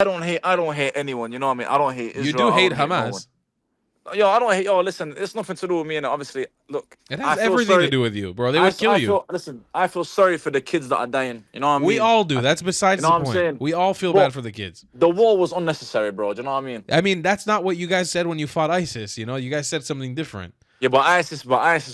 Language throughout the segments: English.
I don't hate anyone. You know what I mean? I don't hate You Israel. do I hate don't hate no one. Hamas. Yo, I don't hate. Yo, listen, it's nothing to do with me. And obviously, look, It I has feel everything to sorry. do with you, bro. They would kill I you. feel. Listen, I feel sorry for the kids that are dying. You know what I We mean? all do. That's You besides know the what I'm point. saying? We all feel But bad for the kids. the war was unnecessary, bro. Do you know what I mean? I mean, that's not what you guys said when you fought ISIS. You know, you guys said something different. Yeah, but ISIS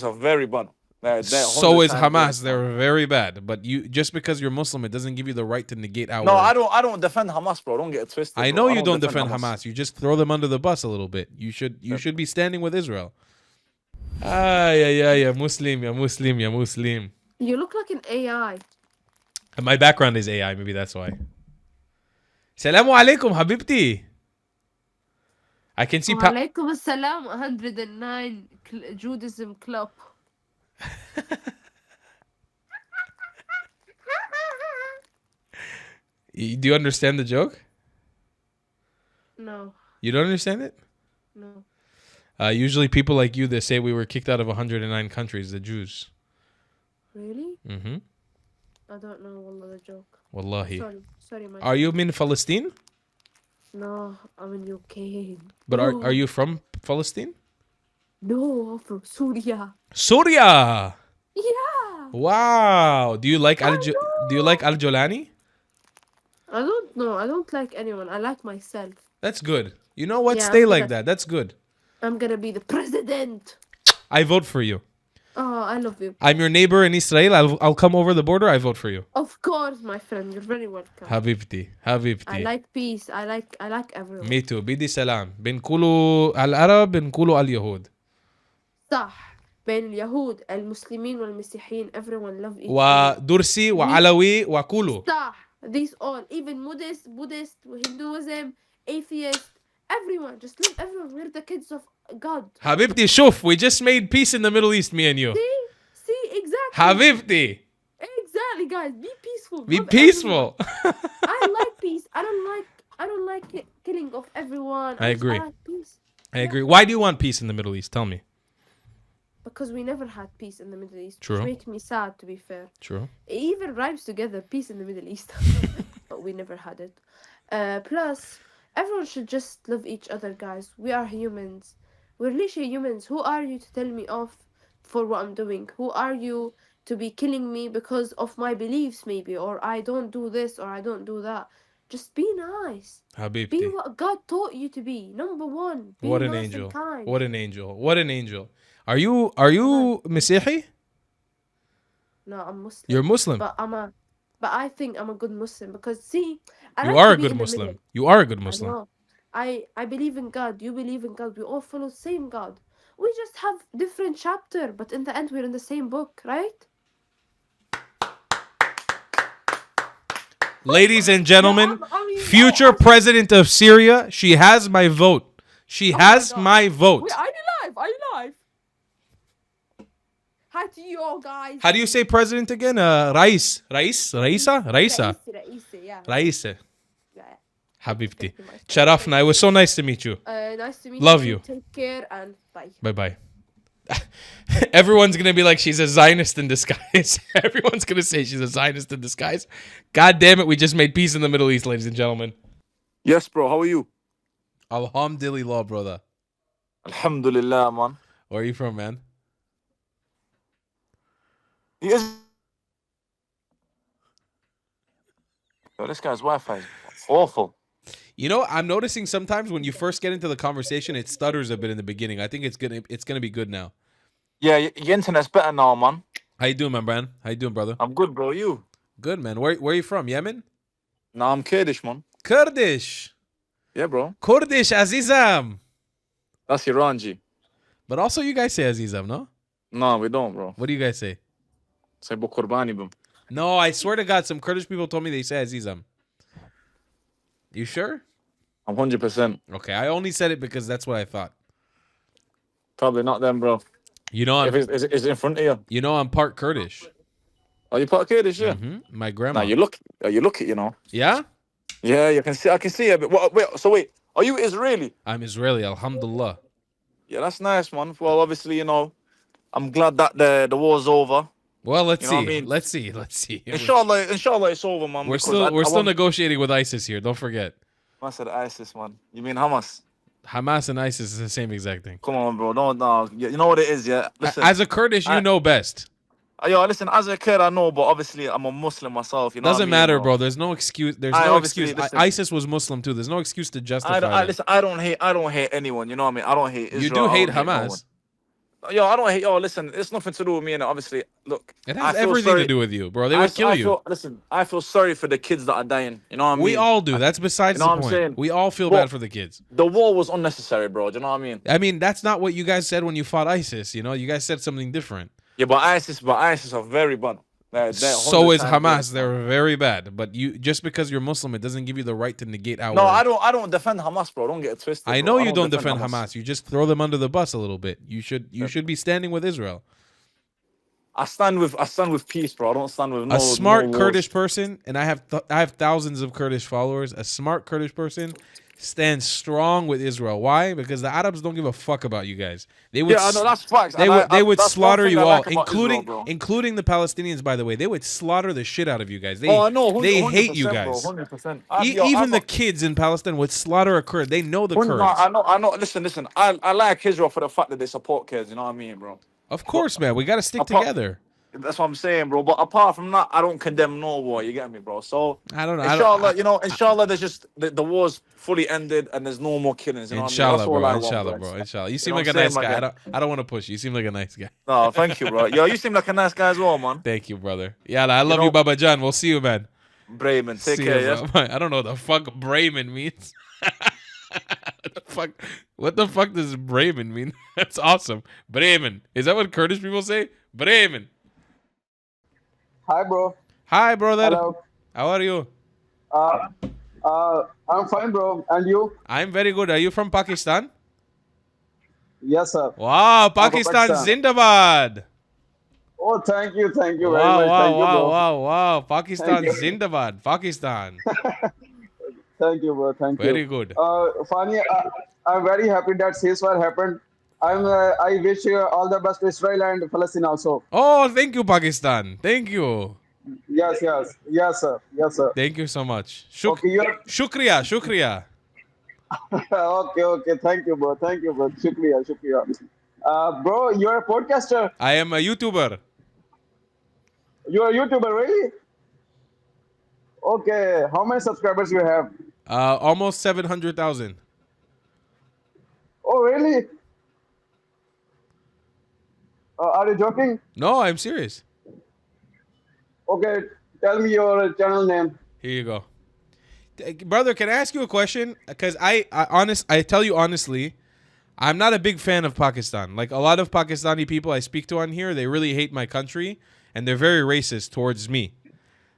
are very bad. They're So 100 is times Hamas. worse, man. They're very bad. But you just because you're Muslim, it doesn't give you the right to negate No, our. I don't defend Hamas, bro. Don't get it twisted, I bro. know I you don't don't defend defend Hamas. Hamas. You just throw them under the bus a little bit. You should be standing with Israel. Ah, yeah, Muslim, ya Muslim, ya Muslim. You look like an AI. And my background is AI. Maybe that's why. Salamu alaikum, habibti. I can see. Walaikum assalam, 109 Judaism Club. Do you understand the joke? No, You don't understand it? no. Usually people like you, they say we were kicked out of 109 countries, the Jews. Really? Mm-hmm. I don't know, wallah, the joke. Wallahi. Sorry, my. Are you in Palestine? No, I'm in UK. But No. are you from Palestine? No, I'm from Syria. Surya! Yeah. Wow. Do you like I Al Jolani? I don't know. I don't like anyone. I like myself. That's good. You know what? Yeah, Stay like that. That's good. I'm gonna be the president. I vote for you. Oh, I love you. I'm your neighbor in Israel. I'll come over the border. I vote for you. Of course, my friend. You're very welcome. Habibti. I like peace. I like everyone. Me too. Bidi salam. بنقولوا على العرب بنقولوا على اليهود. صح. بين اليهود المسلمين والمسيحيين everyone love each other. ودرسي وعلوي وكله. صح. These all, even Buddhist, Hinduism, atheist, everyone, just love everyone. We're the kids of God. Habibti, shuf, we just made peace in the Middle East, me and you. See, exactly. Habibti. Exactly, guys. Be peaceful. Be Love peaceful. I like peace. I don't like killing of everyone. I agree. I like peace. I agree. Why do you want peace in the Middle East? Tell me. Because we never had peace in the Middle East. True. Which makes me sad, to be fair. True. It even rhymes together, peace in the Middle East. But we never had it. Plus, everyone should just love each other, guys. We are humans. We're literally humans. Who are you to tell me off for what I'm doing? Who are you to be killing me because of my beliefs, maybe? Or I don't do this, or I don't do that. Just be nice. Habibti. Be what God taught you to be. Number one. Be What an nice angel. and kind. What an angel. What an angel. Are you Masihi? No, I'm Muslim. You're Muslim. But I think I'm a good Muslim because see, I You like are to a be good in the Muslim. middle. You are a good I Muslim. know. I believe in God. You believe in God. We all follow the same God. We just have different chapter, but in the end, we're in the same book, right? Ladies and gentlemen, I mean, future president of Syria, she has my vote. She has God. my vote. Wait, are you live? Hi to you all, guys. How do you say president again? Raisa? Raisa, yeah. Raisa. Yeah. Habibti. Thank you, my friend. Sharafna. It was so nice to meet you. Nice to meet Love you. you. Take care and bye. Bye-bye. Everyone's going to be like, she's a Zionist in disguise. Everyone's going to say she's a Zionist in disguise. God damn it, we just made peace in the Middle East, ladies and gentlemen. Yes, bro. How are you? Alhamdulillah, brother. Alhamdulillah, man. Where are you from, man? Yes. Yo, this guy's Wi-Fi is awful. You know, I'm noticing sometimes when you first get into the conversation, it stutters a bit in the beginning. I think it's gonna be good now. Yeah, your internet's better now, man. How you doing, my man? How you doing, brother? I'm good, bro. You? Good, man. Where are you from? Yemen? Nah, I'm Kurdish, man. Kurdish. Yeah, bro. Kurdish, Azizam. That's Iran, G. But also you guys say Azizam, no? No, we don't, bro. What do you guys say? Say Bukurbani, bro. No, I swear to God, some Kurdish people told me they say Azizam. You sure? I'm 100%. Okay, I only said it because that's what I thought. Probably not them, bro. You know, Is it in front of you? You know, I'm part Kurdish. Are you part Kurdish? Yeah. My grandma. Nah, you look it, you know. Yeah? Yeah, you can see. I can see it. But wait. Are you Israeli? I'm Israeli. Alhamdulillah. Yeah, that's nice, man. Well, obviously, you know, I'm glad that the war's over. Well, let's You know see. what I mean? Let's see. Inshallah, it's over, man. We're still negotiating with ISIS here. Don't forget. I said ISIS, man. You mean Hamas? Hamas and ISIS is the same exact thing. Come on, bro. Don't no. You know what it is, yeah. Listen, As a Kurdish, you I, know best. yo, listen. As a kid, I know, but obviously, I'm a Muslim myself. You know what I Doesn't mean, matter, bro? bro. There's no excuse. There's I no obviously excuse. listen. ISIS was Muslim too. There's no excuse to justify that. Listen. I don't hate anyone. You know what I mean? I don't hate You Israel. do I hate don't hate no one. Hamas. Yo, I don't hate. Yo, listen. It's nothing to do with me. And obviously, look, It I has feel everything sorry. to do with you, bro. They would kill you. Listen, I feel sorry for the kids that are dying. You know what I mean? We all do. That's besides You know the what I'm point. saying? We all feel Bro, bad for the kids. The war was unnecessary, bro. Do you know what I mean? I mean, that's not what you guys said when you fought ISIS. You know, you guys said something different. Yeah, but ISIS are very bad. They're So 100 is times Hamas. worse, man. They're very bad. But you just because you're Muslim, it doesn't give you the right to negate our. No, I don't defend Hamas, bro. Don't get it twisted. I bro. know you don't defend Hamas. You just throw them under the bus a little bit. You should be standing with Israel. I stand with peace, bro. I don't stand with no. A smart no Kurdish wars. person, and I have thousands of Kurdish followers. A smart Kurdish person stands strong with Israel. Why? Because the Arabs don't give a fuck about you guys. They would. Yeah, I know that's facts. They would that's one slaughter thing you I all, like about Israel, bro. including the Palestinians. By the way, they would slaughter the shit out of you guys. They Oh, I know. they hate you 100%, guys. bro, 100%. Even the kids in Palestine would slaughter a Kurd. They know the Kurds. No, I know. Listen. I like Israel for the fact that they support kids. You know what I mean, bro? Of course, man. We got to stick apart- together. That's what I'm saying, bro. But apart from that, I don't condemn no war. You get me, bro? So I don't know. Inshallah, inshallah, there's just the war's fully ended and there's no more killings. You know Inshallah, what I mean? bro. Inshallah. You seem know like a what I'm nice saying, guy. my I don't want to push you. You seem like a nice guy. No, thank you, bro. Yo, you seem like a nice guy as well, man. Thank you, brother. Yeah, I love you, Baba John. We'll see you, man. Bremen, take See care, you, yeah? bro. I don't know what the fuck Bremen means. What the fuck does Bremen mean? That's awesome. Bremen. Is that what Kurdish people say? Bremen. Hi, bro. Hi, brother. Hello. How are you? I'm fine, bro. And you? I'm very good. Are you from Pakistan? Yes, sir. Wow, I'm from Pakistan Pakistan. Zindabad. Oh, thank you very Wow, much. wow, Thank you, bro. wow. Pakistan Thank Zindabad. Pakistan. Thank you, bro. Thank you. Very good. Fani, I'm very happy that ceasefire happened. I wish you all the best to Israel and Palestine also. Oh, thank you, Pakistan. Thank you. Yes, sir. Thank you so much. Okay, Shukriya. okay. Thank you, bro. Shukriya. Bro, you're a podcaster. I am a YouTuber. You're a YouTuber, really? Okay. How many subscribers you have? Almost 700,000. Oh, really? Are you joking? No, I'm serious. Okay, tell me your channel name. Here you go. Brother, can I ask you a question? Because I tell you honestly, I'm not a big fan of Pakistan. Like a lot of Pakistani people I speak to on here, they really hate my country and they're very racist towards me.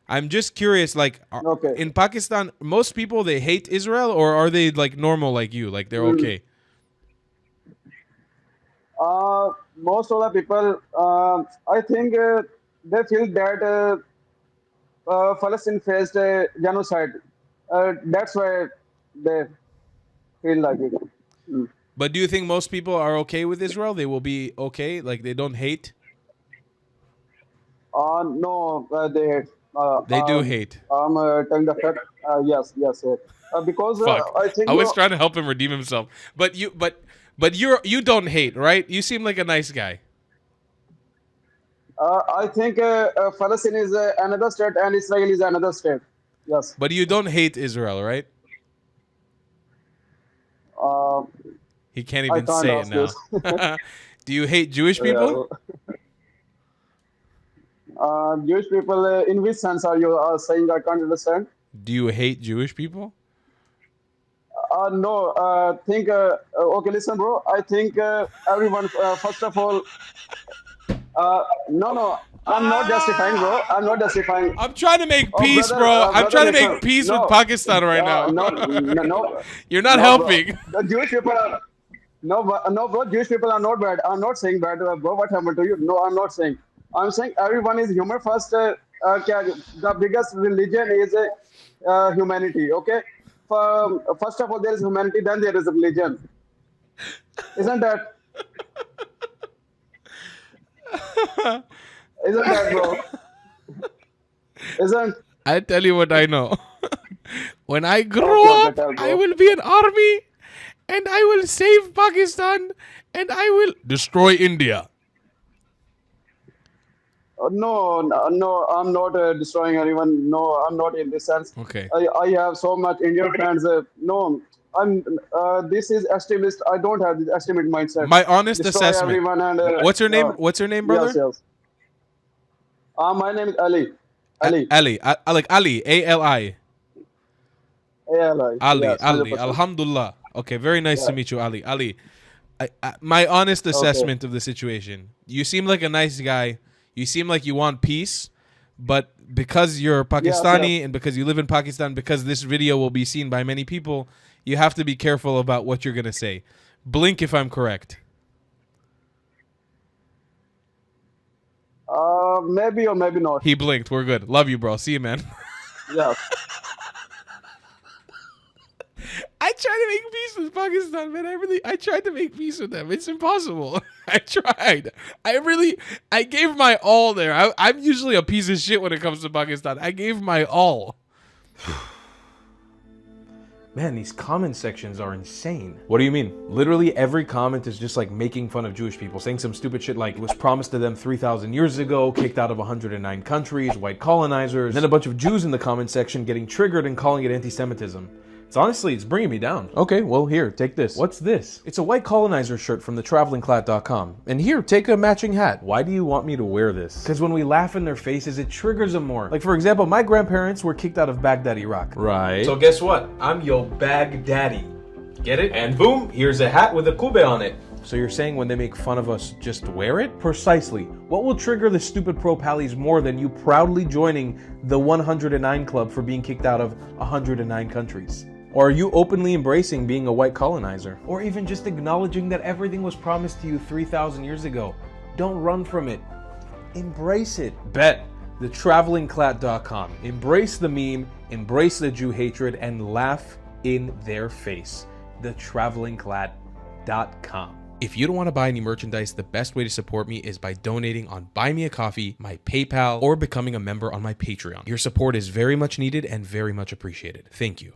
I'm just curious, like Okay. in Pakistan, most people they hate Israel or are they like normal like you? Like they're okay? Most of the people, I think they feel that Palestine faced a genocide. That's why they feel like it. But do you think most people are okay with Israel? They will be okay? Like they don't hate? No, they hate. They do hate. I'm telling the fact. Yes. Because Fuck. I think I was trying to help him redeem himself. But you don't hate, right? You seem like a nice guy. I think Palestine is another state and Israel is another state. Yes. But you don't hate Israel, right? He can't even can't say it ask now. Do you hate Jewish people? Jewish people, in which sense are you saying? I can't understand. Do you hate Jewish people? No, okay, listen, bro. I think everyone, first of all, no, I'm not justifying, bro. I'm not justifying. I'm trying to make peace, brother, bro. I'm brother, trying to listen. make peace No. with Pakistan right now. No. You're not No, helping. bro. The Jewish people are no, bro. Jewish people are not bad. I'm not saying bad, bro. What happened to you? No, I'm not saying. I'm saying everyone is human first. The biggest religion is humanity. Okay. First of all, there is humanity. Then there is religion. Isn't that? Isn't that, bro? Isn't? I tell you what I know. When I grow Okay, up, tell, I bro. will be an army, and I will save Pakistan, and I will destroy India. No, I'm not destroying anyone. No, I'm not in this sense. Okay. I have so much Indian friends. No, I'm. This is extremist. I don't have this extremist mindset. My honest Destroy assessment. everyone and What's your name? What's your name, yes, brother? yes. My name is Ali. Ali. Ali. I like Ali. Ali. Ali. Ali. Yes, Ali. 100%. Alhamdulillah. Okay, very nice to Yeah. meet you, Ali. Ali. My honest Okay. assessment of the situation. You seem like a nice guy. You seem like you want peace, but because you're Yes, Pakistani yes. and because you live in Pakistan, because this video will be seen by many people, you have to be careful about what you're gonna say. Blink if I'm correct. Maybe or maybe not. He blinked. We're good. Love you, bro. See you, man. Yes. I try to make peace with Pakistan, man. I tried to make peace with them. It's impossible. I tried. I gave my all there. I'm usually a piece of shit when it comes to Pakistan. I gave my all. Man, these comment sections are insane. What do you mean? Literally every comment is just like making fun of Jewish people, saying some stupid shit like it was promised to them 3,000 years ago, kicked out of 109 countries, white colonizers, and then a bunch of Jews in the comment section getting triggered and calling it anti-Semitism. It's bringing me down. Okay, well here, take this. What's this? It's a white colonizer shirt from thetravelingclat.com. And here, take a matching hat. Why do you want me to wear this? Because when we laugh in their faces, it triggers them more. Like for example, my grandparents were kicked out of Baghdad, Iraq. Right. So guess what? I'm yo Baghdadi. Get it? And boom, here's a hat with a kube on it. So you're saying when they make fun of us, just wear it? Precisely. What will trigger the stupid pro-pallies more than you proudly joining the 109 club for being kicked out of 109 countries? Or are you openly embracing being a white colonizer? Or even just acknowledging that everything was promised to you 3,000 years ago? Don't run from it. Embrace it. Bet. TheTravelingClat.com. Embrace the meme, embrace the Jew hatred, and laugh in their face. TheTravelingClat.com. If you don't want to buy any merchandise, the best way to support me is by donating on Buy Me a Coffee, my PayPal, or becoming a member on my Patreon. Your support is very much needed and very much appreciated. Thank you.